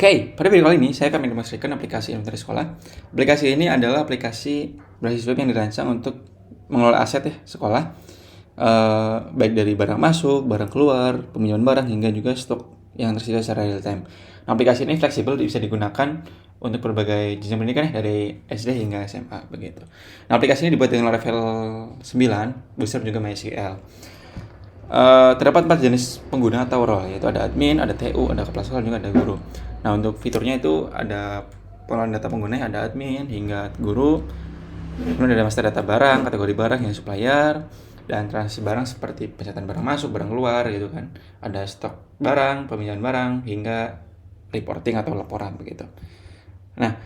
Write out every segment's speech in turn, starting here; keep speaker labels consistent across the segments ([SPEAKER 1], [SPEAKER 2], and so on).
[SPEAKER 1] Oke, pada video kali ini saya akan mendemonstrasikan aplikasi inventory sekolah. Aplikasi ini adalah aplikasi berbasis web yang dirancang untuk mengelola aset ya sekolah, baik dari barang masuk, barang keluar, peminjaman barang hingga juga stok yang tersedia secara real time. Nah, aplikasi ini fleksibel, bisa digunakan untuk berbagai jenjang pendidikan ya, dari SD hingga SMA begitu. Nah, aplikasi ini dibuat dengan level 9, booster juga MySQL. Terdapat 4 jenis pengguna atau role, yaitu ada admin, ada TU, ada kepala sekolah, juga ada guru. Nah, untuk fiturnya itu ada pengelolaan data pengguna, ada admin hingga guru. Kemudian ada master data barang, kategori barang hingga supplier, dan transaksi barang seperti pencatatan barang masuk, barang keluar gitu kan. Ada stok barang, peminjaman barang, hingga reporting atau laporan begitu. Nah,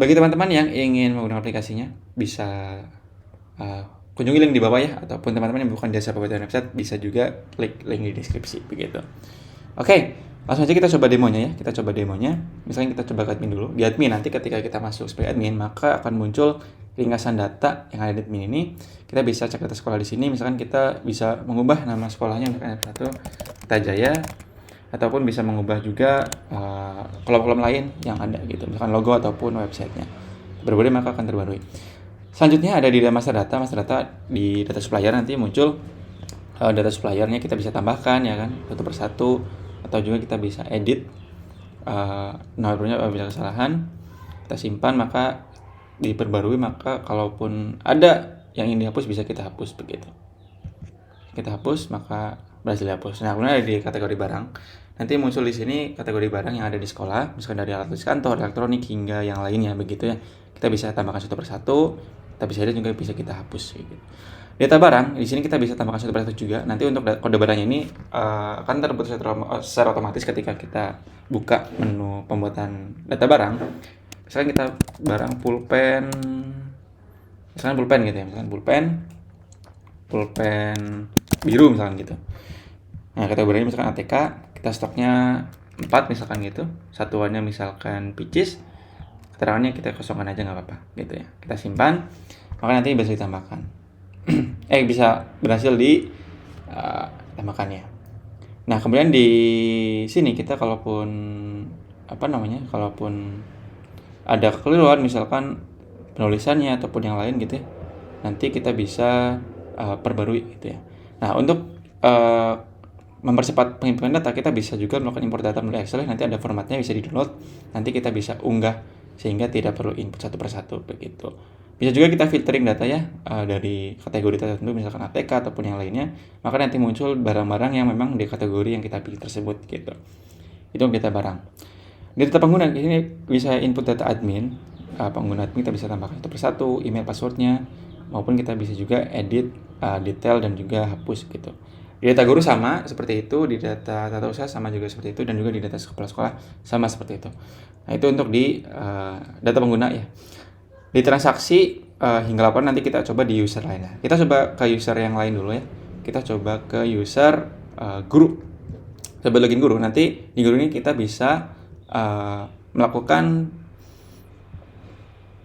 [SPEAKER 1] bagi teman-teman yang ingin menggunakan aplikasinya, bisa kunjungi link di bawah ya, ataupun teman-teman yang bukan jasa pembuatan website bisa juga klik link di deskripsi begitu. Oke, langsung aja kita coba demonya ya. Kita coba demonya. Misalnya kita coba ke admin dulu. Di admin nanti ketika kita masuk sebagai admin, maka akan muncul ringkasan data yang ada di admin ini. Kita bisa cek data sekolah di sini. Misalkan kita bisa mengubah nama sekolahnya, misalkan satu Kita Jaya, ataupun bisa mengubah juga kolom-kolom lain yang ada gitu, misalkan logo ataupun websitenya. Berboleh maka akan terbarui. Selanjutnya ada di master data. Master data di data supplier nanti muncul data suppliernya, kita bisa tambahkan ya kan, satu persatu, atau juga kita bisa edit nomornya apabila kesalahan. Kita simpan maka diperbarui, maka kalaupun ada yang ingin dihapus bisa kita hapus begitu. Kita hapus maka berhasil dihapus. Nah, kemudian ada di kategori barang. Nanti muncul di sini kategori barang yang ada di sekolah, misalkan dari alat tulis kantor, elektronik hingga yang lainnya begitu ya. Kita bisa tambahkan satu persatu, tapi bisa juga bisa kita hapus gitu. Data barang di sini kita bisa tambahkan satu persatu juga. Nanti untuk kode barangnya ini akan terbentuk secara otomatis ketika kita buka menu pembuatan data barang. Misalkan kita barang pulpen, misalkan pulpen gitu ya, misalkan pulpen biru misalkan gitu. Nah, kategorinya misalkan ATK, kita stoknya 4 misalkan gitu, satuannya misalkan pieces, keterangannya kita kosongkan aja nggak apa-apa gitu ya. Kita simpan, maka nanti bisa ditambahkan. Bisa berhasil ditambahkannya. Nah, kemudian di sini kita kalaupun ada kekeliruan misalkan penulisannya ataupun yang lain gitu ya, nanti kita bisa perbarui gitu ya. Nah, untuk mempercepat penyimpanan data, kita bisa juga melakukan import data melalui Excel. Nanti ada formatnya, bisa di-download. Nanti kita bisa unggah sehingga tidak perlu input satu persatu begitu. Bisa juga kita filtering data ya dari kategori tertentu, misalkan ATK ataupun yang lainnya. Maka nanti muncul barang-barang yang memang di kategori yang kita pilih tersebut gitu. Itu data barang. Di data pengguna ini bisa input data admin. Pengguna admin kita bisa tambahkan satu persatu, email, passwordnya, maupun kita bisa juga edit detail dan juga hapus gitu. Di data guru sama seperti itu, di data tata usaha sama juga seperti itu, dan juga di data kepala sekolah sama seperti itu. Nah, itu untuk di data pengguna ya. Di transaksi hingga laporan nanti kita coba di user lainnya. Kita coba ke user yang lain dulu ya. Kita coba ke user guru. Coba login guru. Nanti di guru ini kita bisa melakukan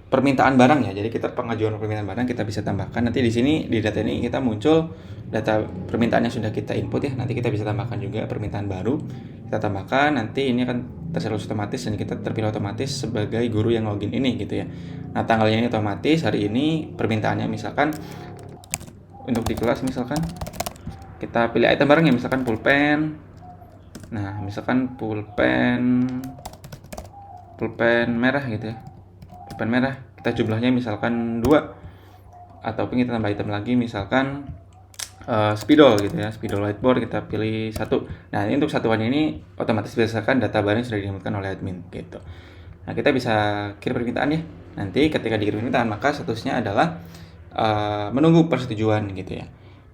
[SPEAKER 1] permintaan barang ya. Jadi kita pengajuan permintaan barang kita bisa tambahkan. Nanti di sini di data ini kita muncul data permintaan yang sudah kita input ya. Nanti kita bisa tambahkan juga permintaan baru. Kita tambahkan, nanti ini akan tersalurkan otomatis dan kita terpilih otomatis sebagai guru yang login ini gitu ya. Nah, tanggalnya ini otomatis, hari ini permintaannya misalkan untuk di kelas misalkan kita pilih item barangnya, misalkan pulpen. Nah, misalkan pulpen merah gitu ya. Pulpen merah, kita jumlahnya misalkan 2, ataupun kita tambah item lagi misalkan spidol gitu ya, spidol whiteboard kita pilih 1. Nah, ini untuk satuannya ini otomatis berdasarkan data barang yang sudah diinputkan oleh admin gitu. Nah, kita bisa kirim permintaan ya. Nanti ketika dikirim permintaan maka statusnya adalah menunggu persetujuan gitu ya.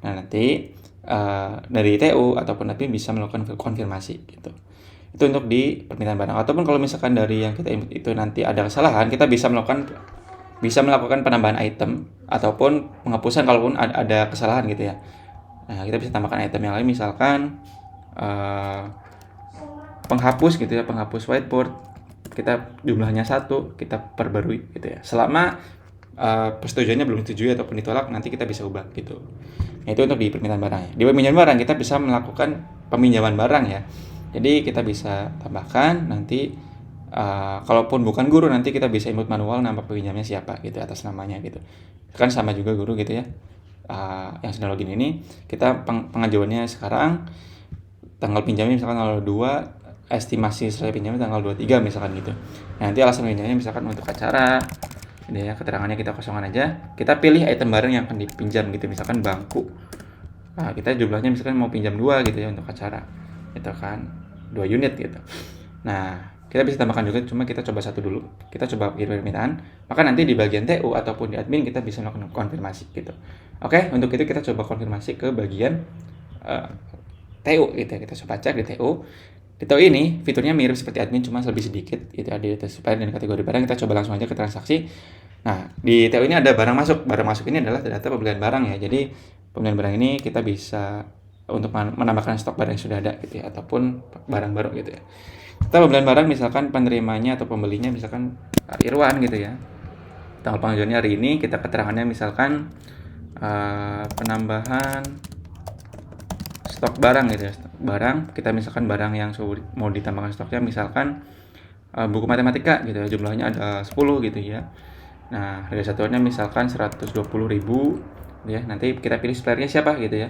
[SPEAKER 1] Nah, nanti dari TU ataupun admin bisa melakukan konfirmasi gitu. Itu untuk di permintaan barang. Ataupun kalau misalkan dari yang kita input itu nanti ada kesalahan, kita bisa melakukan penambahan item ataupun penghapusan kalaupun ada kesalahan gitu ya. Nah, kita bisa tambahkan item yang lain, misalkan penghapus gitu ya, penghapus whiteboard. Kita jumlahnya 1, kita perbarui gitu ya. Selama persetujuannya belum disetujui ataupun ditolak, nanti kita bisa ubah gitu. Nah, itu untuk di permintaan barang ya. Di peminjaman barang kita bisa melakukan peminjaman barang ya. Jadi kita bisa tambahkan nanti kalaupun bukan guru nanti kita bisa input manual nama peminjamnya siapa gitu atas namanya gitu. Kan sama juga guru gitu ya. Yang sedang login ini kita pengajuannya sekarang, tanggal pinjamnya misalkan tanggal 2, estimasi selesai pinjamnya tanggal 23 misalkan gitu. Nah, nanti alasan pinjamnya misalkan untuk acara, ini ya keterangannya kita kosongkan aja. Kita pilih item barang yang akan dipinjam gitu, misalkan bangku. Nah, kita jumlahnya misalkan mau pinjam 2 gitu ya untuk acara. Itu kan 2 unit gitu. Nah, kita bisa tambahkan juga, cuma kita coba satu dulu. Kita coba kirim permintaan, maka nanti di bagian TU ataupun di admin kita bisa melakukan konfirmasi gitu. Oke, untuk itu kita coba konfirmasi ke bagian TU gitu ya. Kita coba cek di TU. Di TU ini fiturnya mirip seperti admin, cuma lebih sedikit gitu ada data supplier dan kategori barang. Kita coba langsung aja ke transaksi. Nah, di TU ini ada barang masuk. Barang masuk ini adalah data pembelian barang ya. Jadi pembelian barang ini kita bisa untuk menambahkan stok barang yang sudah ada gitu ya, ataupun barang baru gitu ya. Kita pembelian barang misalkan penerimanya atau pembelinya misalkan Irwan gitu ya. Tanggal pengajuannya hari ini, kita keterangannya misalkan penambahan stok barang gitu ya. Barang, kita misalkan barang yang mau ditambahkan stoknya misalkan buku matematika gitu ya, jumlahnya ada 10 gitu ya. Nah, harga satuannya misalkan 120.000 ya. Nanti kita pilih suppliernya siapa gitu ya.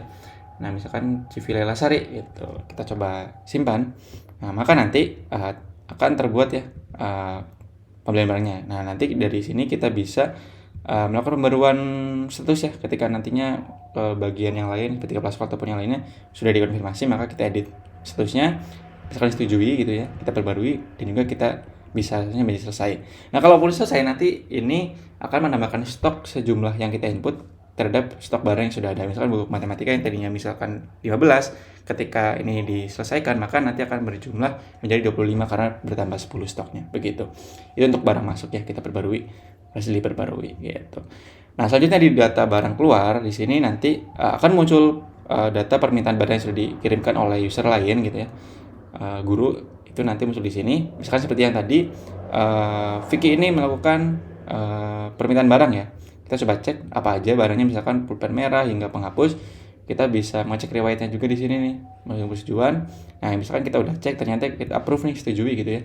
[SPEAKER 1] Nah, misalkan Civile Lasari gitu. Kita coba simpan. Nah, maka nanti akan terbuat ya pembelian barangnya. Nah, nanti dari sini kita bisa melakukan pembaruan status ya. Ketika nantinya bagian yang lain, ketika Plasfal ataupun yang lainnya sudah dikonfirmasi, maka kita edit statusnya, misalkan setujui gitu ya, kita perbarui, dan juga kita bisa menjadi selesai. Nah, kalau pun selesai nanti ini akan menambahkan stok sejumlah yang kita input terhadap stok barang yang sudah ada. Misalkan buku matematika yang tadinya misalkan 15, ketika ini diselesaikan maka nanti akan berjumlah menjadi 25 karena bertambah 10 stoknya. Begitu. Itu untuk barang masuk ya, kita perbarui, hasil diperbarui gitu. Nah, selanjutnya di data barang keluar, di sini nanti akan muncul data permintaan barang yang sudah dikirimkan oleh user lain gitu ya. Guru itu nanti muncul di sini. Misalkan seperti yang tadi Vicky ini melakukan permintaan barang ya. Kita coba cek apa aja barangnya, misalkan pulpen merah hingga penghapus. Kita bisa ngecek riwayatnya juga di sini nih, menunggu persetujuan. Nah, misalkan kita udah cek ternyata kita approve nih, setujui gitu ya.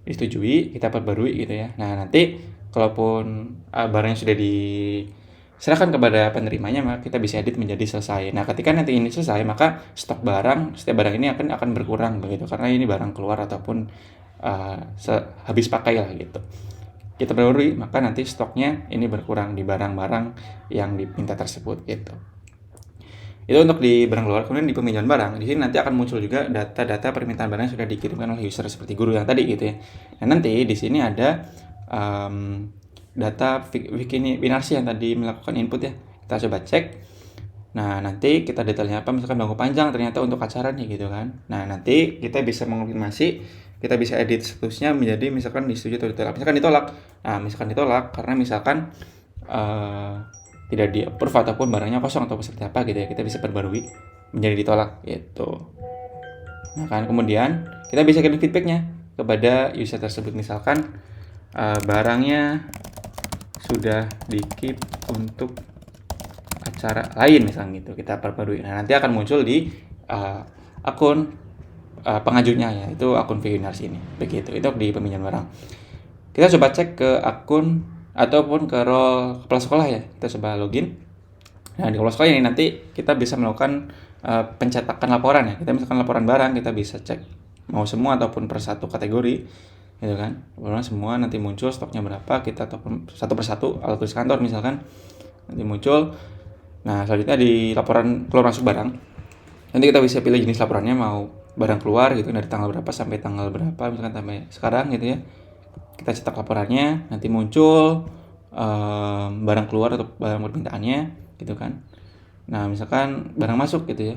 [SPEAKER 1] Disetujui, kita perbarui gitu ya. Nah, nanti kalaupun barangnya sudah diserahkan kepada penerimanya, maka kita bisa edit menjadi selesai. Nah, ketika nanti ini selesai, maka stok barang, setiap barang ini akan berkurang begitu, karena ini barang keluar ataupun habis pakai lah gitu. Kita perbarui, maka nanti stoknya ini berkurang di barang-barang yang diminta tersebut gitu. Itu untuk di barang keluar. Kemudian di peminjaman barang, di sini nanti akan muncul juga data-data permintaan barang yang sudah dikirimkan oleh user seperti guru yang tadi gitu ya. Nah, nanti di sini ada data Vicky Winarsi yang tadi melakukan input ya. Kita coba cek. Nah, nanti kita detailnya apa, misalkan bangku panjang ternyata untuk acara nih gitu kan. Nah, nanti kita bisa mengonfirmasi, kita bisa edit statusnya menjadi misalkan disetujui atau ditolak. Misalkan ditolak. Nah, misalkan ditolak karena misalkan tidak di-approve ataupun barangnya kosong atau seperti apa gitu ya, kita bisa perbarui menjadi ditolak gitu. Nah, kan kemudian kita bisa kirim feedbacknya kepada user tersebut, misalkan barangnya sudah di-keep untuk acara lain misalnya gitu, kita perbarui. Nah, nanti akan muncul di akun pengajunya ya, itu akun Winarsi ini. Begitu. Itu di peminjaman barang. Kita coba cek ke akun ataupun ke role kepala sekolah ya. Kita coba login. Nah, di kepala sekolah ini nanti kita bisa melakukan pencetakan laporan ya. Kita misalkan laporan barang, kita bisa cek mau semua ataupun per satu kategori gitu kan. Laporan semua nanti muncul stoknya berapa, kita ataupun satu persatu alat tulis kantor misalkan nanti muncul. Nah, selanjutnya di laporan keluar masuk barang, nanti kita bisa pilih jenis laporannya, mau barang keluar gitu dari tanggal berapa sampai tanggal berapa, misalkan sampai sekarang gitu ya. Kita cetak laporannya, nanti muncul barang keluar atau barang permintaannya gitu kan. Nah, misalkan barang masuk gitu ya,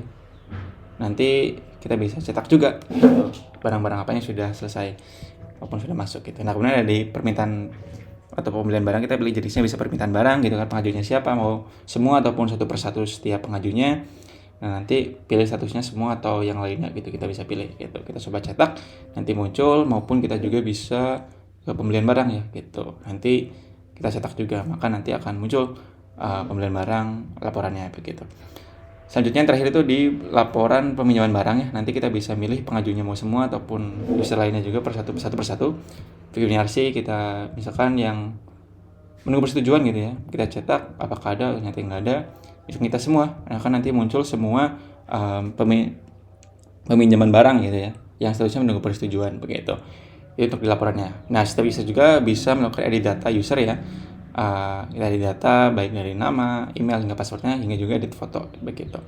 [SPEAKER 1] nanti kita bisa cetak juga gitu, barang-barang apa yang sudah selesai ataupun sudah masuk gitu. Nah, kemudian ada di permintaan atau pembelian barang, kita pilih jenisnya, bisa permintaan barang gitu kan, pengajunya siapa, mau semua ataupun satu persatu setiap pengajunya. Nah, nanti pilih statusnya semua atau yang lainnya gitu, kita bisa pilih gitu. Kita coba cetak, nanti muncul, maupun kita juga bisa ke pembelian barang ya gitu. Nanti kita cetak juga, maka nanti akan muncul pembelian barang laporannya begitu. Selanjutnya yang terakhir itu di laporan peminjaman barang ya. Nanti kita bisa milih pengajunya mau semua ataupun user lainnya juga persatu persatu. VRC kita misalkan yang menunggu persetujuan gitu ya. Kita cetak apakah ada, ternyata nggak ada. Itu kita semua. Nah, kan nanti muncul semua peminjaman barang gitu ya. Yang seterusnya menunggu persetujuan begitu. Itu untuk di laporannya. Nah, kita bisa melakukan edit data user ya. Edit data baik dari nama, email hingga passwordnya hingga juga edit foto begitu.